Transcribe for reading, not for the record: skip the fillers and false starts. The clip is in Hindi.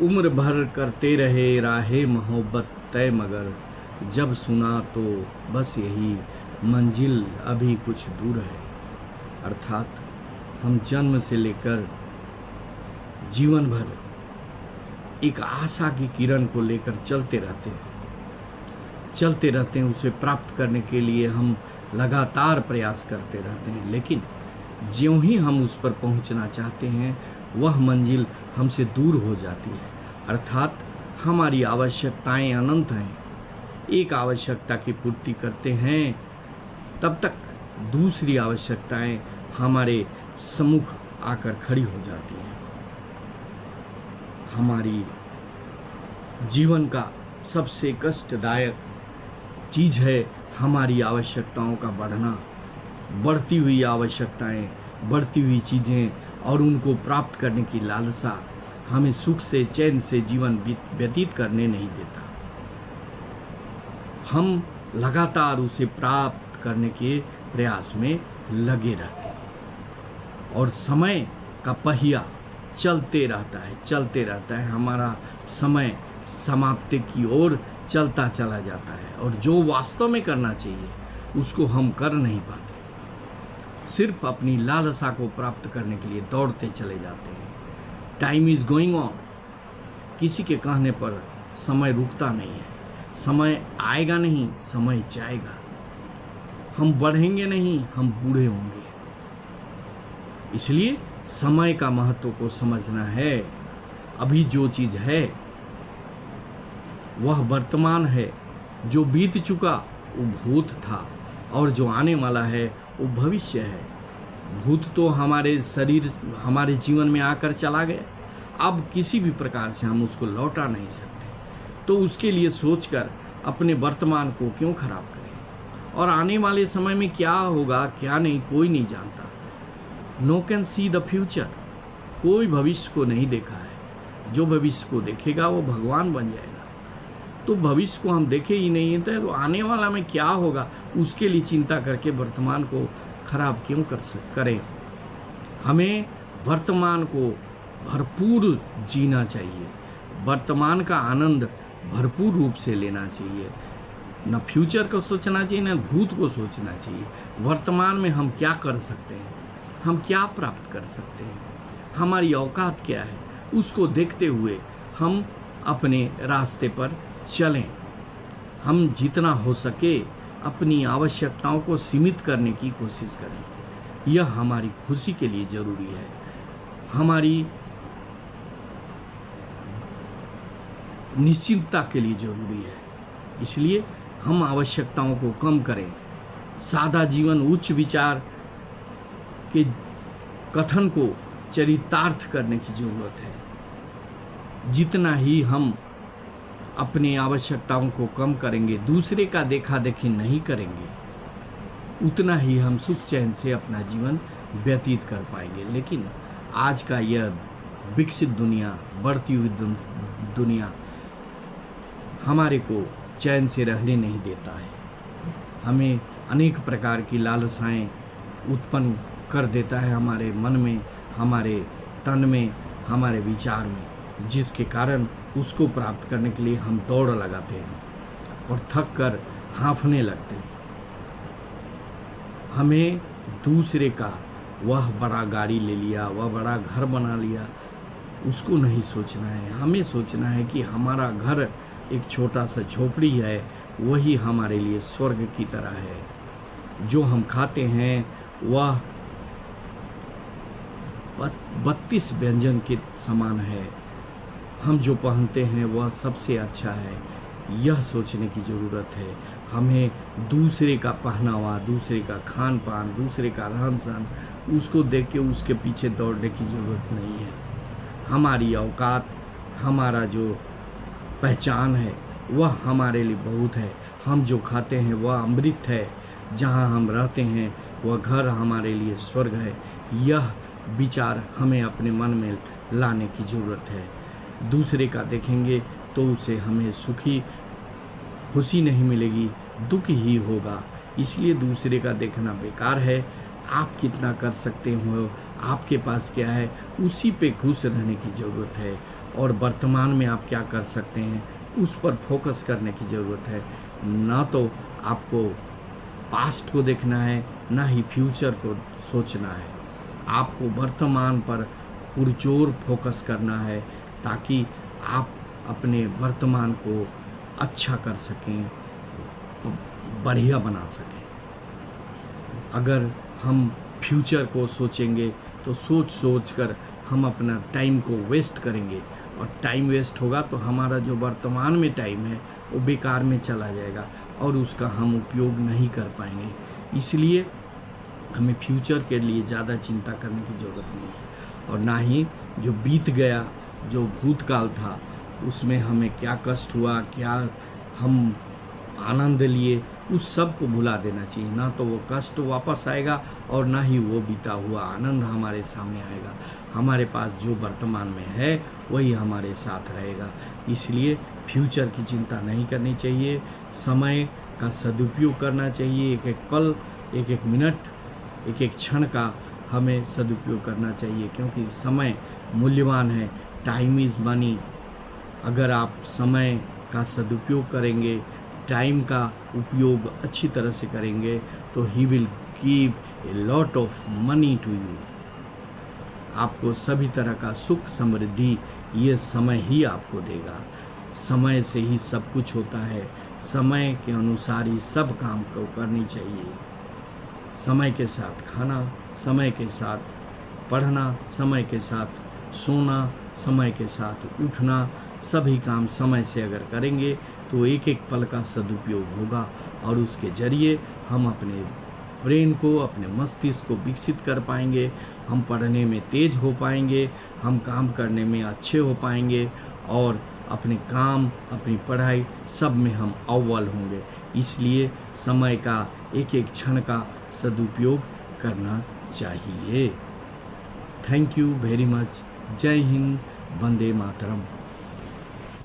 उम्र भर करते रहे राहे मोहब्बत तय, मगर जब सुना तो बस यही मंजिल अभी कुछ दूर है। अर्थात हम जन्म से लेकर जीवन भर एक आशा की किरण को लेकर चलते रहते हैं, उसे प्राप्त करने के लिए हम लगातार प्रयास करते रहते हैं, लेकिन ज्यों ही हम उस पर पहुंचना चाहते हैं वह मंजिल हमसे दूर हो जाती है। अर्थात हमारी आवश्यकताएं अनंत हैं। एक आवश्यकता की पूर्ति करते हैं तब तक दूसरी आवश्यकताएं हमारे सम्मुख आकर खड़ी हो जाती हैं। हमारी जीवन का सबसे कष्टदायक चीज़ है हमारी आवश्यकताओं का बढ़ना, बढ़ती हुई आवश्यकताएं, बढ़ती हुई चीज़ें और उनको प्राप्त करने की लालसा हमें सुख से चैन से जीवन व्यतीत करने नहीं देता। हम लगातार उसे प्राप्त करने के प्रयास में लगे रहते हैं और समय का पहिया चलते रहता है। हमारा समय समाप्ति की ओर चलता चला जाता है और जो वास्तव में करना चाहिए उसको हम कर नहीं पाते, सिर्फ अपनी लालसा को प्राप्त करने के लिए दौड़ते चले जाते हैं। टाइम इज़ गोइंग ऑन, किसी के कहने पर समय रुकता नहीं है। समय आएगा नहीं, समय जाएगा। हम बढ़ेंगे नहीं, हम बूढ़े होंगे। इसलिए समय का महत्व को समझना है। अभी जो चीज़ है वह वर्तमान है, जो बीत चुका वो भूत था और जो आने वाला है वो भविष्य है। भूत तो हमारे शरीर, हमारे जीवन में आकर चला गया, अब किसी भी प्रकार से हम उसको लौटा नहीं सकते। तो उसके लिए सोचकर अपने वर्तमान को क्यों खराब करें। और आने वाले समय में क्या होगा क्या नहीं कोई नहीं जानता। No can see the future, कोई भविष्य को नहीं देखा है। जो भविष्य को देखेगा वो भगवान बन जाएगा। तो भविष्य को हम देखे ही नहीं है तो आने वाला में क्या होगा उसके लिए चिंता करके वर्तमान को खराब क्यों करें। हमें वर्तमान को भरपूर जीना चाहिए, वर्तमान का आनंद भरपूर रूप से लेना चाहिए। न फ्यूचर को सोचना चाहिए न भूत को सोचना चाहिए। वर्तमान में हम क्या कर सकते हैं, हम क्या प्राप्त कर सकते हैं, हमारी औकात क्या है, उसको देखते हुए हम अपने रास्ते पर चलें। हम जितना हो सके अपनी आवश्यकताओं को सीमित करने की कोशिश करें। यह हमारी खुशी के लिए ज़रूरी है, हमारी निश्चिंतता के लिए ज़रूरी है। इसलिए हम आवश्यकताओं को कम करें। सादा जीवन उच्च विचार के कथन को चरितार्थ करने की ज़रूरत है। जितना ही हम अपनी आवश्यकताओं को कम करेंगे, दूसरे का देखा देखी नहीं करेंगे, उतना ही हम सुख चैन से अपना जीवन व्यतीत कर पाएंगे। लेकिन आज का यह विकसित दुनिया, बढ़ती हुई दुनिया हमारे को चैन से रहने नहीं देता है। हमें अनेक प्रकार की लालसाएं उत्पन्न कर देता है हमारे मन में, हमारे तन में, हमारे विचार में, जिसके कारण उसको प्राप्त करने के लिए हम दौड़ लगाते हैं और थक कर हाँफने लगते हैं। हमें दूसरे का वह बड़ा गाड़ी ले लिया, वह बड़ा घर बना लिया, उसको नहीं सोचना है। हमें सोचना है कि हमारा घर एक छोटा सा झोपड़ी है, वही हमारे लिए स्वर्ग की तरह है। जो हम खाते हैं वह बस 32 व्यंजन के समान है। हम जो पहनते हैं वह सबसे अच्छा है। यह सोचने की ज़रूरत है। हमें दूसरे का पहनावा, दूसरे का खान पान, दूसरे का रहन सहन, उसको देख के उसके पीछे दौड़ने की ज़रूरत नहीं है। हमारी औकात, हमारा जो पहचान है वह हमारे लिए बहुत है। हम जो खाते हैं वह अमृत है। जहाँ हम रहते हैं वह घर हमारे लिए स्वर्ग है। यह विचार हमें अपने मन में लाने की ज़रूरत है। दूसरे का देखेंगे तो उसे हमें खुशी नहीं मिलेगी, दुख ही होगा। इसलिए दूसरे का देखना बेकार है। आप कितना कर सकते हो, आपके पास क्या है, उसी पे खुश रहने की ज़रूरत है। और वर्तमान में आप क्या कर सकते हैं उस पर फोकस करने की ज़रूरत है। ना तो आपको पास्ट को देखना है, ना ही फ्यूचर को सोचना है। आपको वर्तमान पर पुरजोर फोकस करना है ताकि आप अपने वर्तमान को अच्छा कर सकें, बढ़िया बना सकें। अगर हम फ्यूचर को सोचेंगे तो सोच कर हम अपना टाइम को वेस्ट करेंगे, और टाइम वेस्ट होगा तो हमारा जो वर्तमान में टाइम है वो बेकार में चला जाएगा और उसका हम उपयोग नहीं कर पाएंगे। इसलिए हमें फ्यूचर के लिए ज़्यादा चिंता करने की ज़रूरत नहीं है, और ना ही जो बीत गया, जो भूतकाल था, उसमें हमें क्या कष्ट हुआ, क्या हम आनंद लिए, उस सब को भुला देना चाहिए। ना तो वो कष्ट वापस आएगा और ना ही वो बीता हुआ आनंद हमारे सामने आएगा। हमारे पास जो वर्तमान में है वही हमारे साथ रहेगा। इसलिए फ्यूचर की चिंता नहीं करनी चाहिए, समय का सदुपयोग करना चाहिए। एक एक पल, एक एक मिनट, एक एक क्षण का हमें सदुपयोग करना चाहिए, क्योंकि समय मूल्यवान है। Time is money. अगर आप समय का सदुपयोग करेंगे, टाइम का उपयोग अच्छी तरह से करेंगे, तो he will give a lot of money to you. आपको सभी तरह का सुख समृद्धि ये समय ही आपको देगा। समय से ही सब कुछ होता है। समय के अनुसार ही सब काम को करनी चाहिए। समय के साथ खाना, समय के साथ पढ़ना, समय के साथ सोना, समय के साथ उठना, सभी काम समय से अगर करेंगे तो एक एक पल का सदुपयोग होगा, और उसके जरिए हम अपने ब्रेन को, अपने मस्तिष्क को विकसित कर पाएंगे। हम पढ़ने में तेज हो पाएंगे, हम काम करने में अच्छे हो पाएंगे, और अपने काम, अपनी पढ़ाई सब में हम अव्वल होंगे। इसलिए समय का एक एक क्षण का सदुपयोग करना चाहिए। Thank you very much. जय हिंद, वंदे मातरम।